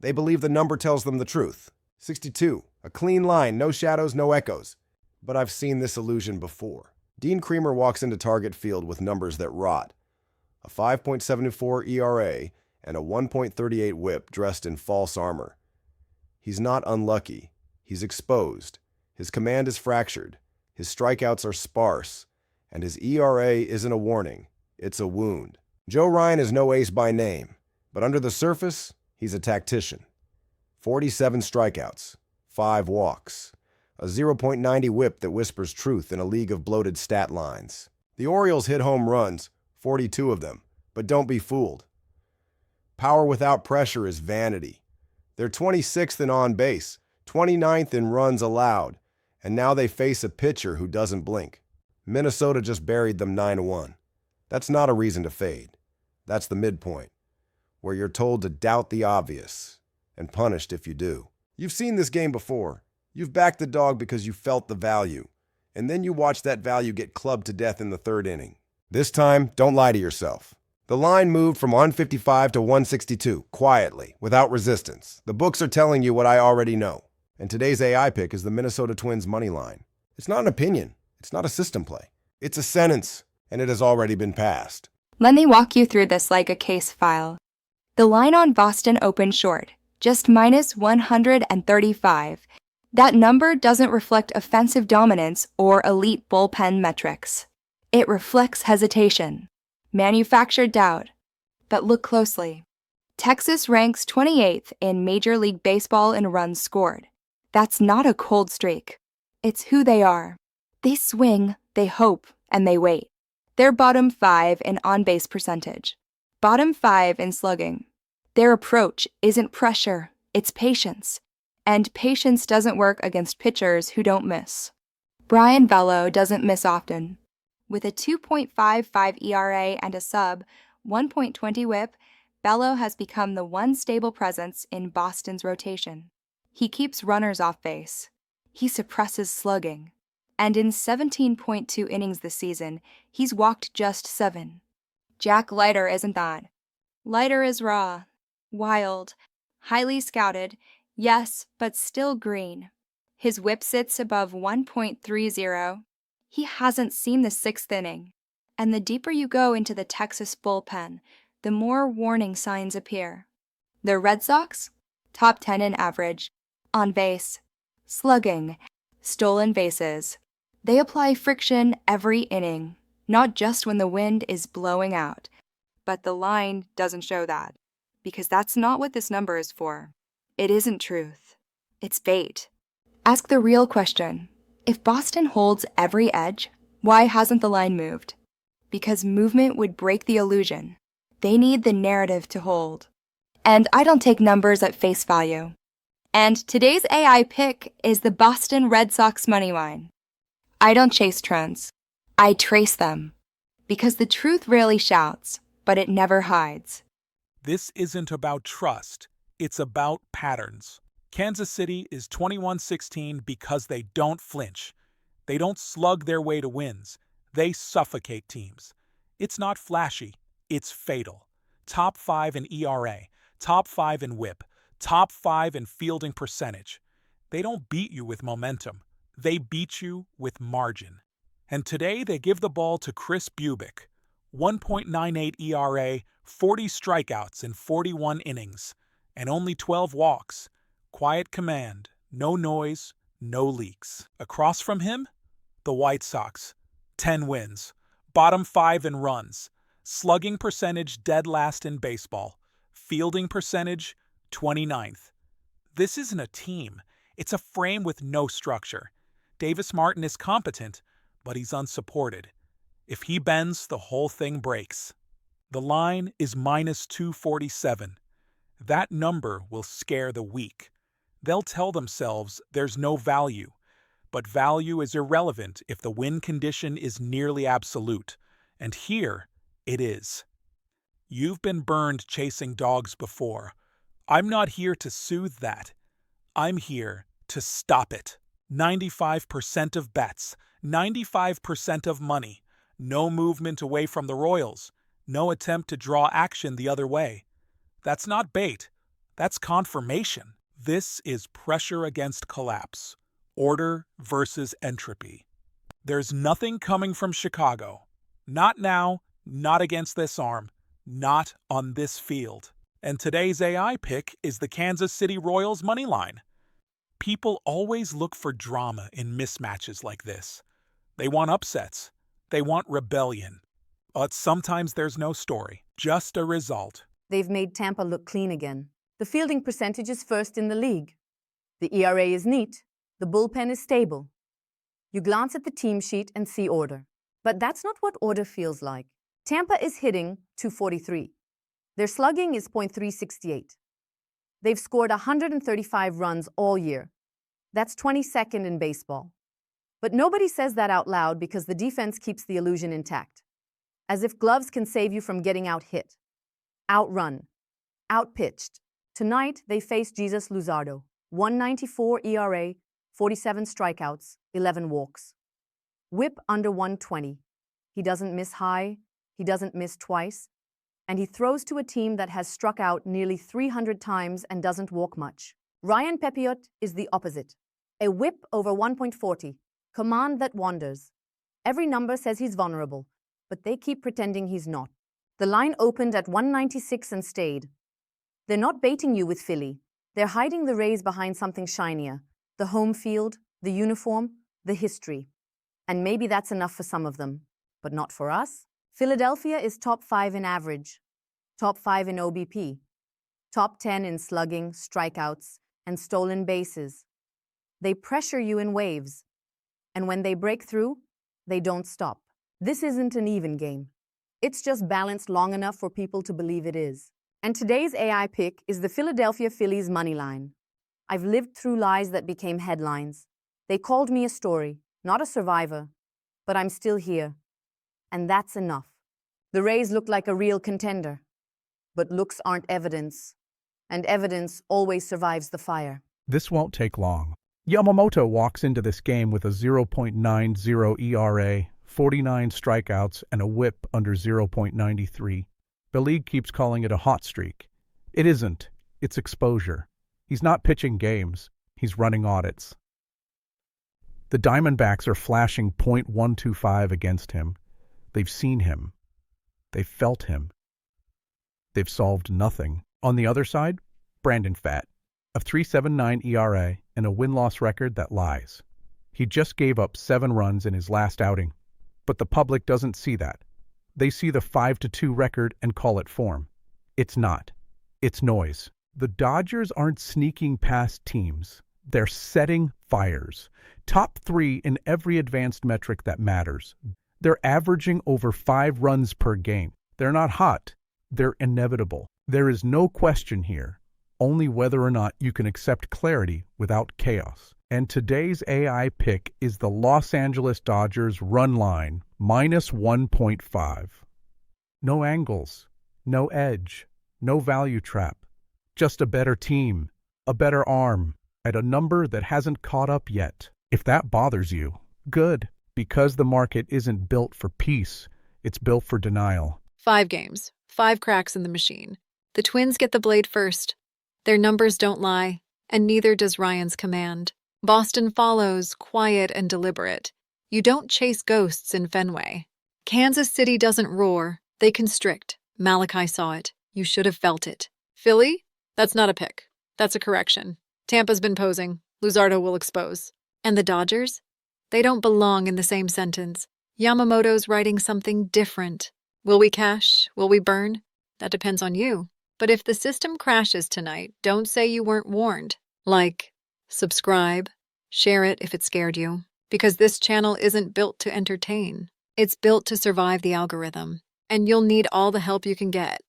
They believe the number tells them the truth. 62, a clean line, no shadows, no echoes. But I've seen this illusion before. Dean Creamer walks into Target Field with numbers that rot. A 5.74 ERA and a 1.38 whip dressed in false armor. He's not unlucky. He's exposed. His command is fractured. His strikeouts are sparse. And his ERA isn't a warning. It's a wound. Joe Ryan is no ace by name, but under the surface, he's a tactician. 47 strikeouts, 5 walks, a 0.90 whip that whispers truth in a league of bloated stat lines. The Orioles hit home runs, 42 of them, but don't be fooled. Power without pressure is vanity. They're 26th in on base, 29th in runs allowed, and now they face a pitcher who doesn't blink. Minnesota just buried them 9-1. That's not a reason to fade. That's the midpoint, where you're told to doubt the obvious and punished if you do. You've seen this game before. You've backed the dog because you felt the value, and then you watch that value get clubbed to death in the third inning. This time, don't lie to yourself. The line moved from 155 to 162, quietly, without resistance. The books are telling you what I already know. And today's AI pick is the Minnesota Twins money line. It's not an opinion. It's not a system play. It's a sentence, and it has already been passed. Let me walk you through this like a case file. The line on Boston opened short, just minus 135. That number doesn't reflect offensive dominance or elite bullpen metrics. It reflects hesitation, manufactured doubt. But look closely. Texas ranks 28th in Major League Baseball in runs scored. That's not a cold streak. It's who they are. They swing, they hope, and they wait. They're bottom 5 in on-base percentage, bottom 5 in slugging. Their approach isn't pressure, it's patience. And patience doesn't work against pitchers who don't miss. Brian Bello doesn't miss often. With a 2.55 ERA and a sub 1.20 whip, Bello has become the one stable presence in Boston's rotation. He keeps runners off base. He suppresses slugging. And in 17.2 innings this season, he's walked just 7. Jack Leiter isn't that. Leiter is raw, wild, highly scouted, yes, but still green. His whip sits above 1.30. He hasn't seen the 6th inning. And the deeper you go into the Texas bullpen, the more warning signs appear. The Red Sox? Top 10 in average. On base. Slugging. Stolen bases. They apply friction every inning, not just when the wind is blowing out. But the line doesn't show that, because that's not what this number is for. It isn't truth. It's bait. Ask the real question. If Boston holds every edge, why hasn't the line moved? Because movement would break the illusion. They need the narrative to hold. And I don't take numbers at face value. And today's AI pick is the Boston Red Sox money line. I don't chase trends. I trace them. Because the truth rarely shouts, but it never hides. This isn't about trust. It's about patterns. Kansas City is 21-16 because they don't flinch. They don't slug their way to wins. They suffocate teams. It's not flashy. It's fatal. Top 5 in ERA, top 5 in whip, top 5 in fielding percentage. They don't beat you with momentum. They beat you with margin. And today they give the ball to Chris Bubic. 1.98 ERA, 40 strikeouts in 41 innings, and only 12 walks. Quiet command, no noise, no leaks. Across from him, the White Sox. 10 wins, bottom 5 in runs, slugging percentage dead last in baseball, fielding percentage 29th. This isn't a team. It's a frame with no structure. Davis Martin is competent, but he's unsupported. If he bends, the whole thing breaks. The line is minus 247. That number will scare the weak. They'll tell themselves there's no value, but value is irrelevant if the win condition is nearly absolute, and here it is. You've been burned chasing dogs before. I'm not here to soothe that. I'm here to stop it. 95% of bets, 95% of money, no movement away from the Royals, no attempt to draw action the other way. That's not bait. That's confirmation. This is pressure against collapse. Order versus entropy. There's nothing coming from Chicago. Not now, not against this arm, not on this field. And today's AI pick is the Kansas City Royals money line. People always look for drama in mismatches like this. They want upsets. They want rebellion. But sometimes there's no story, just a result. They've made Tampa look clean again. The fielding percentage is first in the league. The ERA is neat. The bullpen is stable. You glance at the team sheet and see order. But that's not what order feels like. Tampa is hitting .243. Their slugging is .368. They've scored 135 runs all year. That's 22nd in baseball. But nobody says that out loud because the defense keeps the illusion intact. As if gloves can save you from getting out-hit, outrun, outpitched. Tonight, they face Jesus Luzardo. 194 ERA, 47 strikeouts, 11 walks. Whip under 120. He doesn't miss high, he doesn't miss twice, and he throws to a team that has struck out nearly 300 times and doesn't walk much. Ryan Pepiot is the opposite. A whip over 1.40, command that wanders. Every number says he's vulnerable, but they keep pretending he's not. The line opened at 196 and stayed. They're not baiting you with Philly. They're hiding the Rays behind something shinier. The home field, the uniform, the history. And maybe that's enough for some of them, but not for us. Philadelphia is top 5 in average, top 5 in OBP, top 10 in slugging, strikeouts, and stolen bases. They pressure you in waves. And when they break through, they don't stop. This isn't an even game. It's just balanced long enough for people to believe it is. And today's AI pick is the Philadelphia Phillies money line. I've lived through lies that became headlines. They called me a story, not a survivor, but I'm still here. And that's enough. The Rays look like a real contender, but looks aren't evidence, and evidence always survives the fire. This won't take long. Yamamoto walks into this game with a 0.90 ERA, 49 strikeouts, and a whip under 0.93. The league keeps calling it a hot streak. It isn't. It's exposure. He's not pitching games. He's running audits. The Diamondbacks are flashing .125 against him. They've seen him. They've felt him. They've solved nothing. On the other side, Brandon Pfaadt, a 3.79 ERA and a win-loss record that lies. He just gave up 7 runs in his last outing. But the public doesn't see that. They see the 5-2 record and call it form. It's not. It's noise. The Dodgers aren't sneaking past teams. They're setting fires. Top 3 in every advanced metric that matters. They're averaging over 5 runs per game. They're not hot. They're inevitable. There is no question here, only whether or not you can accept clarity without chaos. And today's AI pick is the Los Angeles Dodgers run line, -1.5. No angles, no edge, no value trap. Just a better team, a better arm, at a number that hasn't caught up yet. If that bothers you, good, because the market isn't built for peace, it's built for denial. 5 games, 5 cracks in the machine. The Twins get the blade first. Their numbers don't lie, and neither does Ryan's command. Boston follows, quiet and deliberate. You don't chase ghosts in Fenway. Kansas City doesn't roar. They constrict. Malachi saw it. You should have felt it. Philly? That's not a pick. That's a correction. Tampa's been posing. Luzardo will expose. And the Dodgers? They don't belong in the same sentence. Yamamoto's writing something different. Will we cash? Will we burn? That depends on you. But if the system crashes tonight, don't say you weren't warned. Like, subscribe, share it if it scared you. Because this channel isn't built to entertain. It's built to survive the algorithm. And you'll need all the help you can get.